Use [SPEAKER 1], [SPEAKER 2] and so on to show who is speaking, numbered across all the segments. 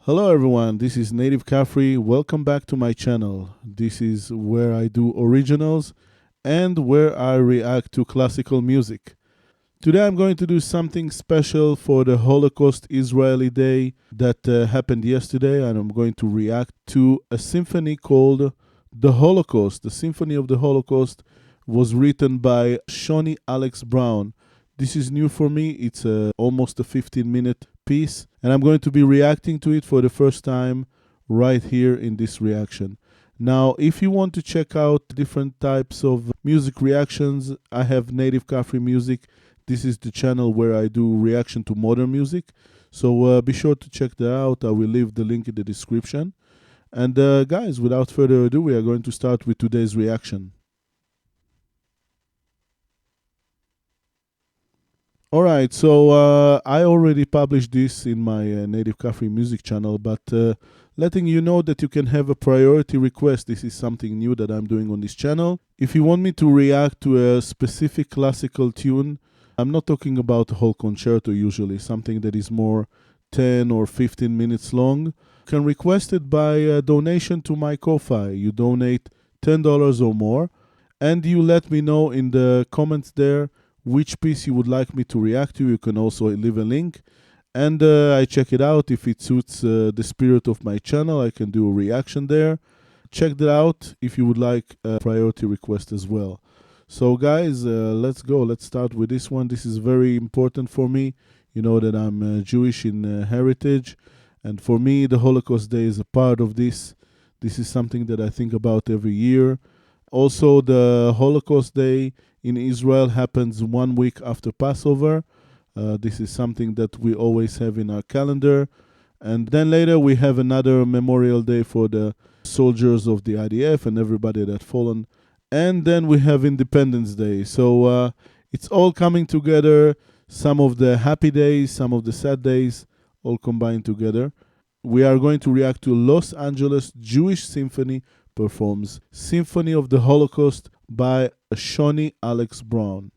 [SPEAKER 1] Hello everyone, this is Native Cafri. Welcome back to my channel. This is where I do originals and where I react to classical music. Today I'm going to do something special for the Holocaust Israeli Day that happened yesterday, and I'm going to react to a symphony called The Holocaust. The Symphony of the Holocaust was written by Shony Alex Brown. This is new for me. It's almost a 15-minute piece, and I'm going to be reacting to it for the first time right here in this reaction. Now, if you want to check out different types of music reactions, I have Native Cafri Music. This is the channel where I do reaction to modern music. So be sure to check that out. I will leave the link in the description. And guys, without further ado, we are going to start with today's reaction. Alright, so I already published this in my Native Cafri music channel, but letting you know that you can have a priority request. This is something new that I'm doing on this channel. If you want me to react to a specific classical tune, I'm not talking about a whole concerto usually, something that is more 10 or 15 minutes long. You can request it by a donation to my Ko-Fi. You donate $10 or more, and you let me know in the comments there which piece you would like me to react to. You can also leave a link, and I check it out. If it suits the spirit of my channel, I can do a reaction there. Check that out if you would like a priority request as well. So guys, let's go. Let's start with this one. This is very important for me. You know that I'm Jewish in heritage, and for me the Holocaust Day is a part of this. This is something that I think about every year. Also, the Holocaust Day in Israel happens 1 week after Passover. This is something that we always have in our calendar. And then later we have another Memorial Day for the soldiers of the IDF and everybody that fallen. And then we have Independence Day. So it's all coming together. Some of the happy days, some of the sad days, all combined together. We are going to react to Los Angeles Jewish Symphony performs Symphony of the Holocaust by Shony Alex Brown.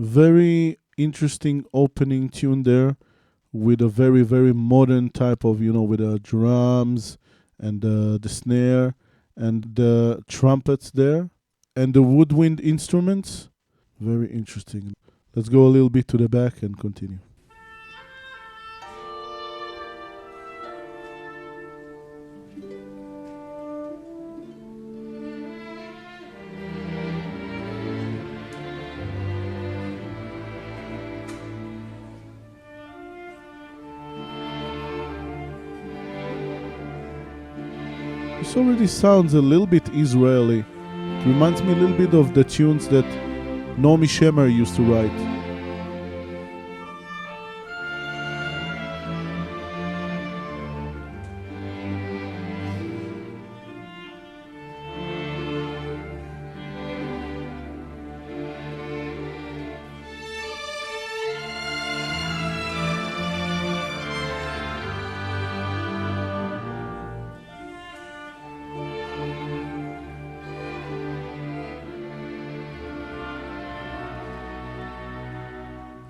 [SPEAKER 1] Very interesting opening tune there, with a very, very modern type of, with the drums and the snare and the trumpets there and the woodwind instruments. Very interesting. Let's go a little bit to the back and continue. This already sounds a little bit Israeli. It reminds me a little bit of the tunes that Naomi Shemer used to write.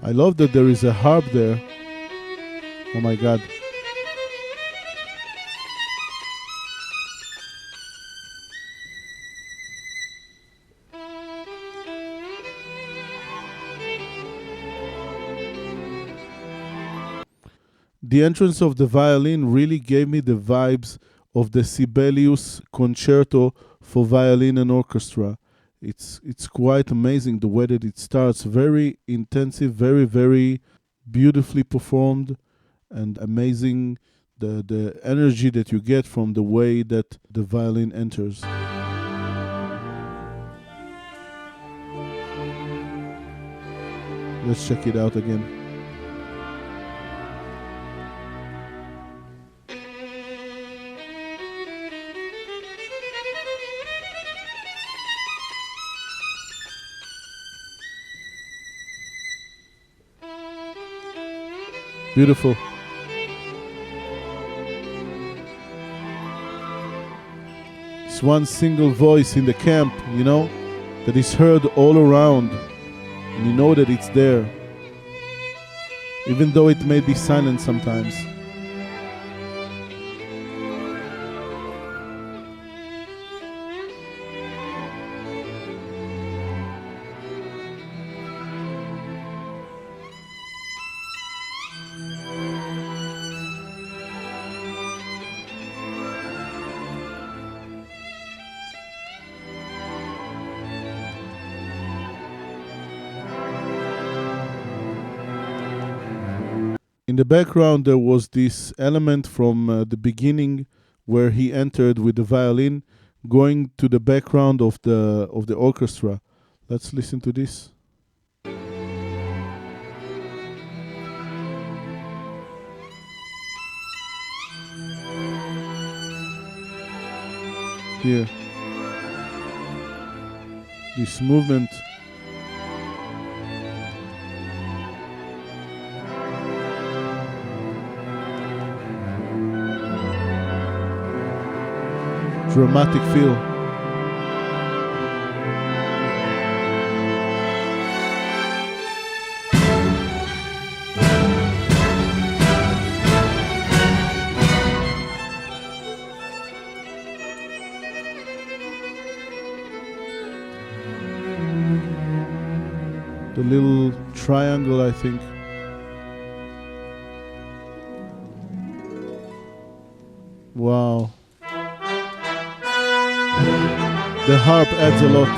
[SPEAKER 1] I love that there is a harp there. Oh my God. The entrance of the violin really gave me the vibes of the Sibelius concerto for violin and orchestra. It's quite amazing the way that it starts. Very intensive, very, very beautifully performed, and amazing the energy that you get from the way that the violin enters. Let's check it out again. Beautiful. It's one single voice in the camp, that is heard all around. And you know that it's there, even though it may be silent sometimes. In the background, there was this element from the beginning where he entered with the violin, going to the background of the orchestra. Let's listen to this. Here, this movement. Dramatic feel. The little triangle, I think. Wow. The harp adds a lot.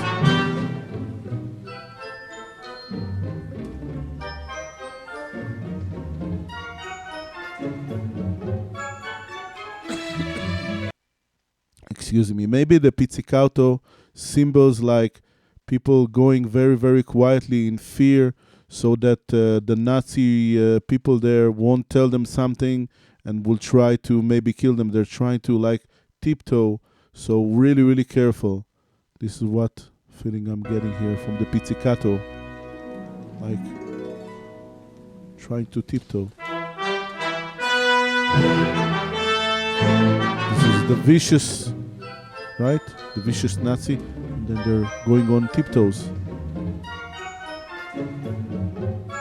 [SPEAKER 1] Excuse me. Maybe the pizzicato symbols like people going very, very quietly in fear so that the Nazi people there won't tell them something and will try to maybe kill them. They're trying to like tiptoe. So really, really careful. This is what feeling I'm getting here from the pizzicato. Like trying to tiptoe. This is the vicious, right? The vicious Nazi. And then they're going on tiptoes.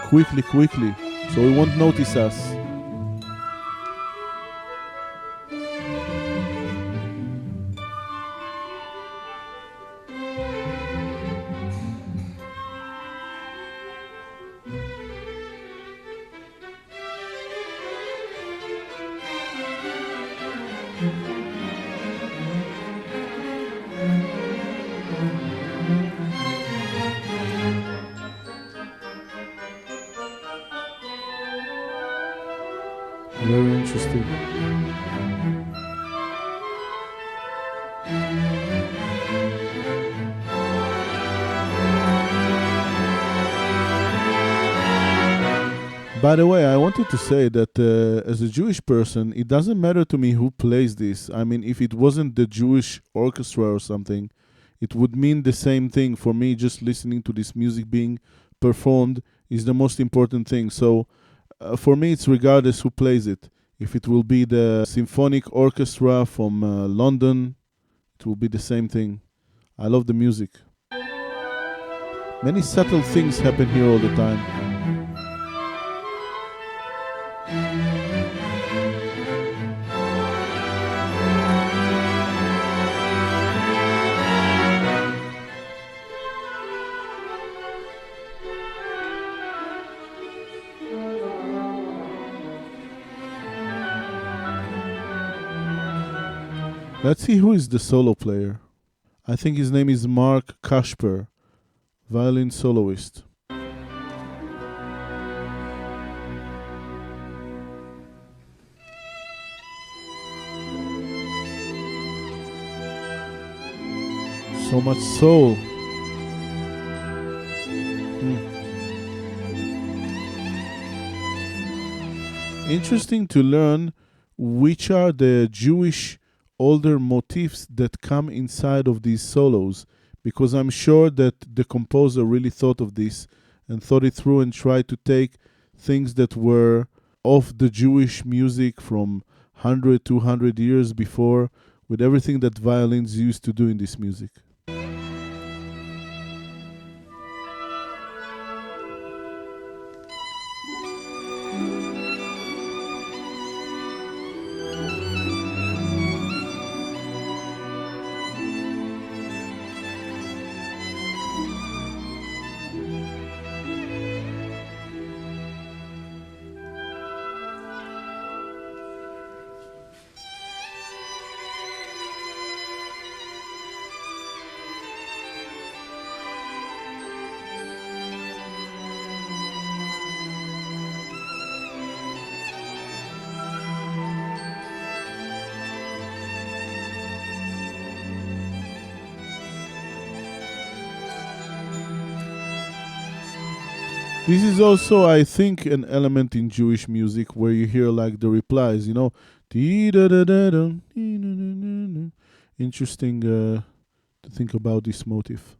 [SPEAKER 1] Quickly, quickly. So he won't notice us. Very interesting. By the way, I wanted to say that as a Jewish person, it doesn't matter to me who plays this. I mean, if it wasn't the Jewish orchestra or something, it would mean the same thing. For me, just listening to this music being performed is the most important thing. So for me, it's regardless who plays it. If it will be the symphonic orchestra from London, it will be the same thing. I love the music. Many subtle things happen here all the time. Let's see who is the solo player. I think his name is Mark Kasper, violin soloist. So much soul. Interesting to learn which are the Jewish older motifs that come inside of these solos, because I'm sure that the composer really thought of this and thought it through and tried to take things that were of the Jewish music from 100, 200 years before, with everything that violins used to do in this music. This is also, I think, an element in Jewish music where you hear like the replies, you know. Interesting to think about this motif.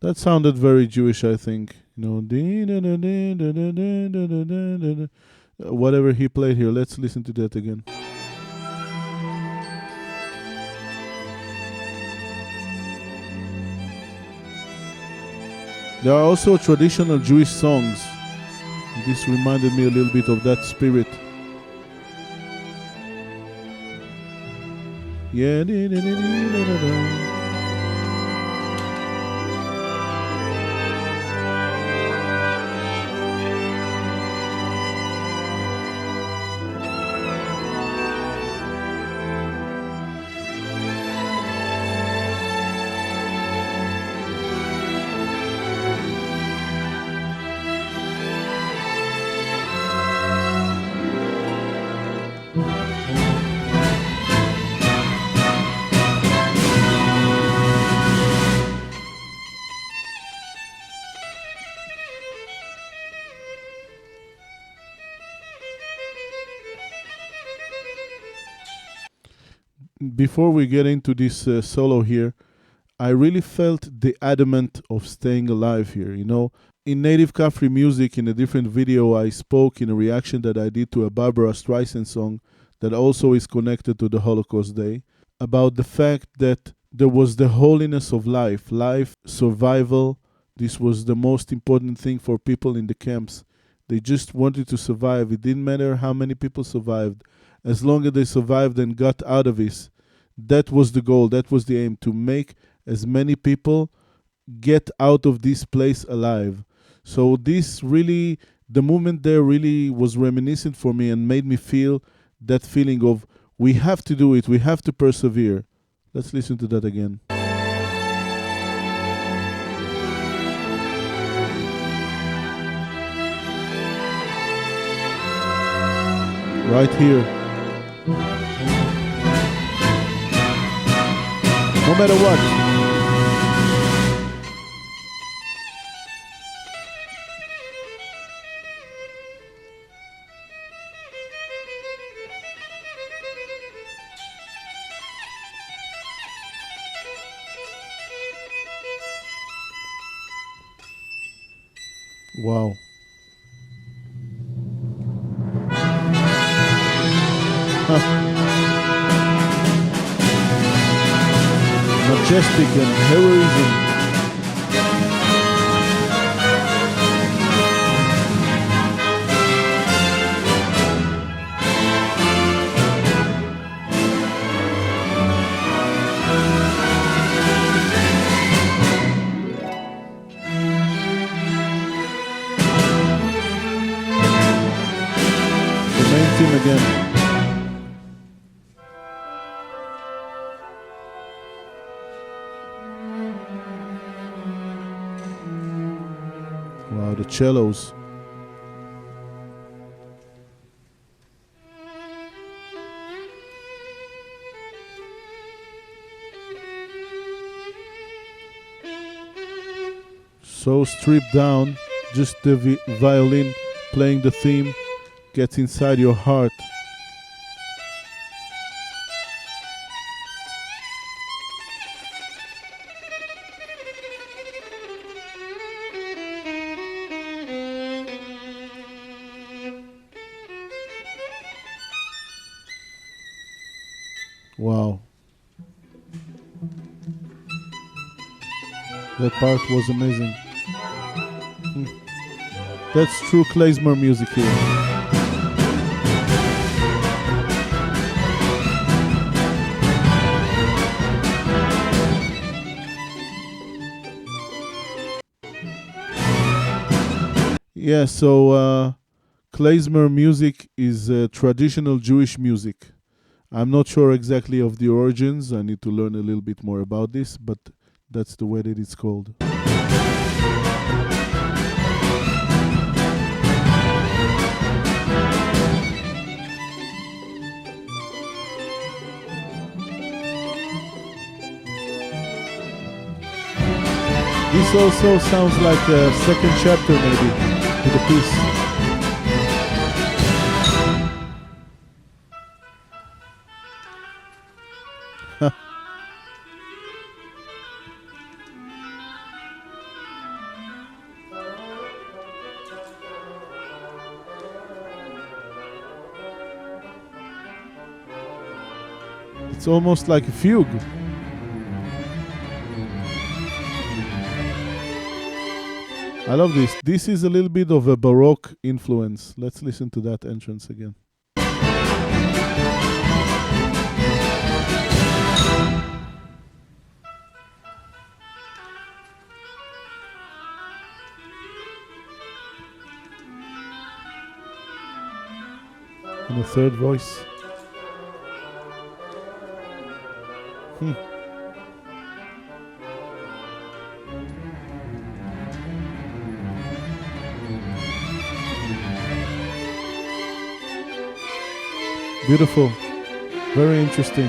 [SPEAKER 1] That sounded very Jewish, I think. You know, whatever he played here. Let's listen to that again. There are also traditional Jewish songs. This reminded me a little bit of that spirit. Yeah. Before we get into this solo here, I really felt the adamant of staying alive here. You know, in Native Cafri music, in a different video, I spoke in a reaction that I did to a Barbara Streisand song that also is connected to the Holocaust Day, about the fact that there was the holiness of life, survival. This was the most important thing for people in the camps. They just wanted to survive. It didn't matter how many people survived. As long as they survived and got out of this, that was the goal, that was the aim, to make as many people get out of this place alive. So this really, the movement there really was reminiscent for me and made me feel that feeling of we have to do it, we have to persevere. Let's listen to that again. Right here. No matter what. Wow. Majestic and heroism. The main theme again. Wow, the cellos. So stripped down, just the violin playing the theme gets inside your heart. Wow. That part was amazing. Hmm. That's true klezmer music here. Yeah, so klezmer music is traditional Jewish music. I'm not sure exactly of the origins. I need to learn a little bit more about this, but that's the way that it's called. This also sounds like a second chapter, maybe, to the piece. It's almost like a fugue. I love this. This is a little bit of a Baroque influence. Let's listen to that entrance again. And the third voice. Beautiful. Very interesting.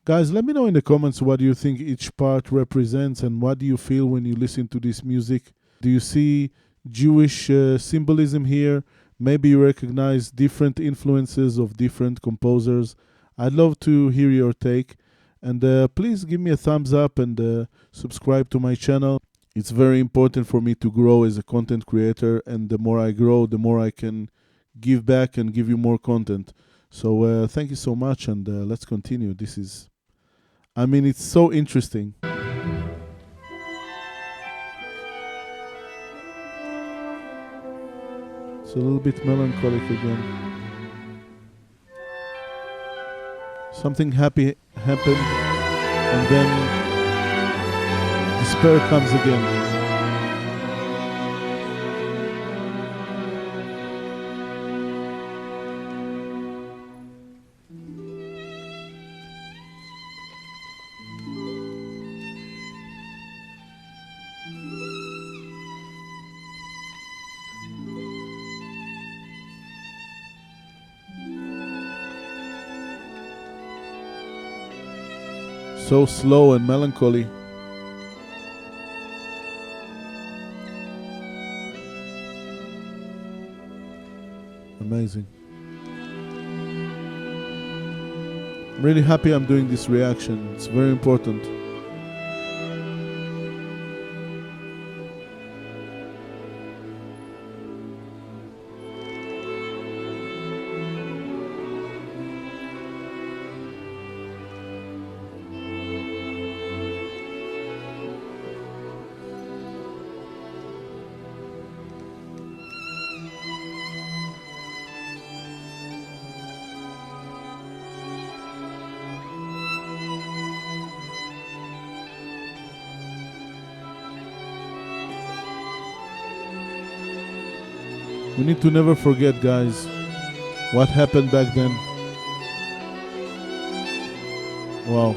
[SPEAKER 1] Guys, let me know in the comments what do you think each part represents and what do you feel when you listen to this music. Do you see Jewish symbolism here? Maybe you recognize different influences of different composers. I'd love to hear your take. And please give me a thumbs up and subscribe to my channel. It's very important for me to grow as a content creator, and the more I grow, the more I can give back and give you more content. So thank you so much, and let's continue. It's so interesting. It's a little bit melancholic again. Something happy happened, and then despair comes again. So slow and melancholy. Amazing. I'm really happy I'm doing this reaction. It's very important. We need to never forget, guys, what happened back then. Wow.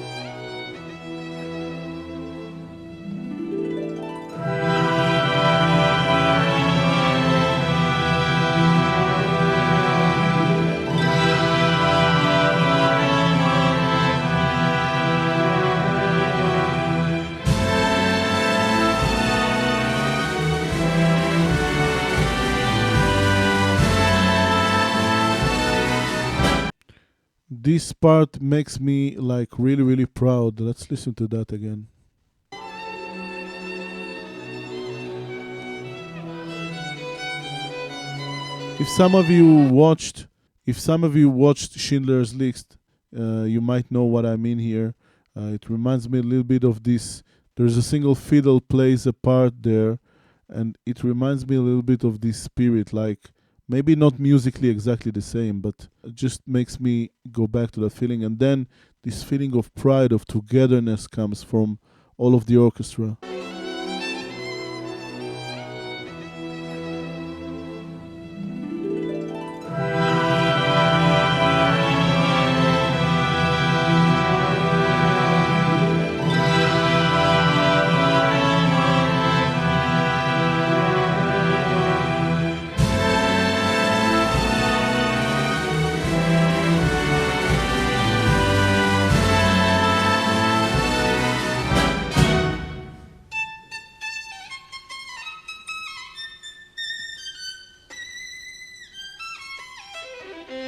[SPEAKER 1] This part makes me like really, really proud. Let's listen to that again. If some of you watched, if some of you watched Schindler's List, you might know what I mean here. It reminds me a little bit of this. There's a single fiddle plays a part there, and it reminds me a little bit of this spirit. Like maybe not musically exactly the same, but it just makes me go back to that feeling. And then this feeling of pride, of togetherness comes from all of the orchestra.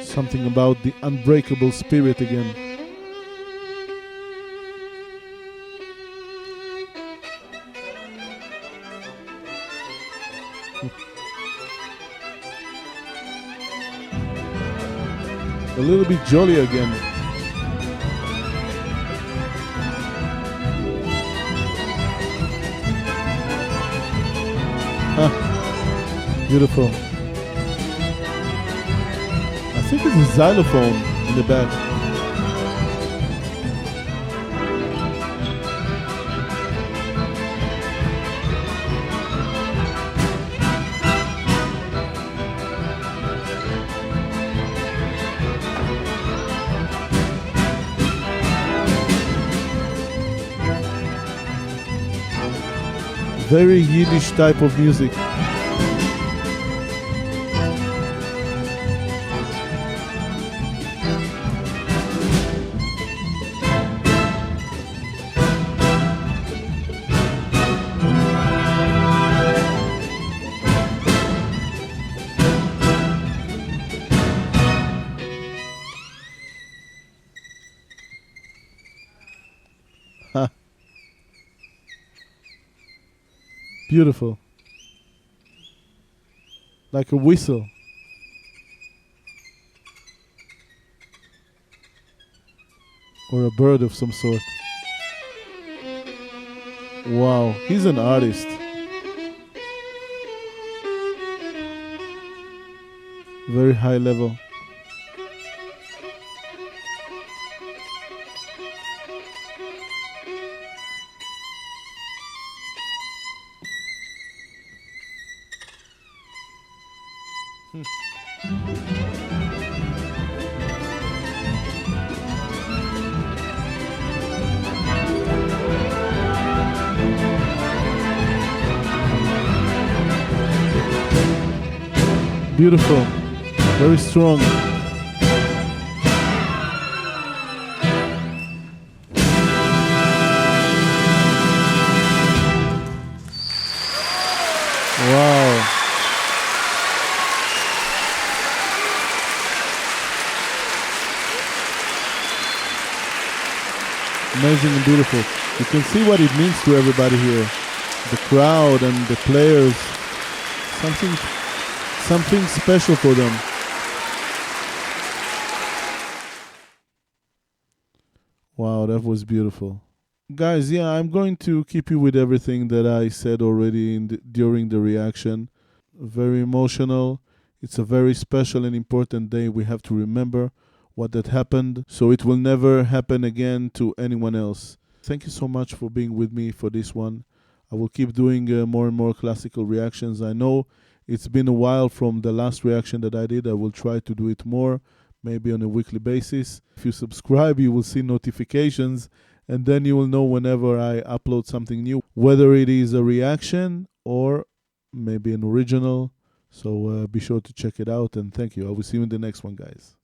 [SPEAKER 1] Something about the unbreakable spirit again. A little bit jolly again. Beautiful. I think it's a xylophone in the back. Very Yiddish type of music. Beautiful. Like a whistle. Or a bird of some sort. Wow, he's an artist. Very high level. Beautiful, very strong. Wow. Amazing and beautiful. You can see what it means to everybody here. The crowd and the players. Something special for them. Wow, that was beautiful. Guys, yeah, I'm going to keep you with everything that I said already during the reaction. Very emotional. It's a very special and important day. We have to remember what that happened, so it will never happen again to anyone else. Thank you so much for being with me for this one. I will keep doing more and more classical reactions. I know it's been a while from the last reaction that I did. I will try to do it more, maybe on a weekly basis. If you subscribe, you will see notifications, and then you will know whenever I upload something new, whether it is a reaction or maybe an original. So be sure to check it out, and thank you. I will see you in the next one, guys.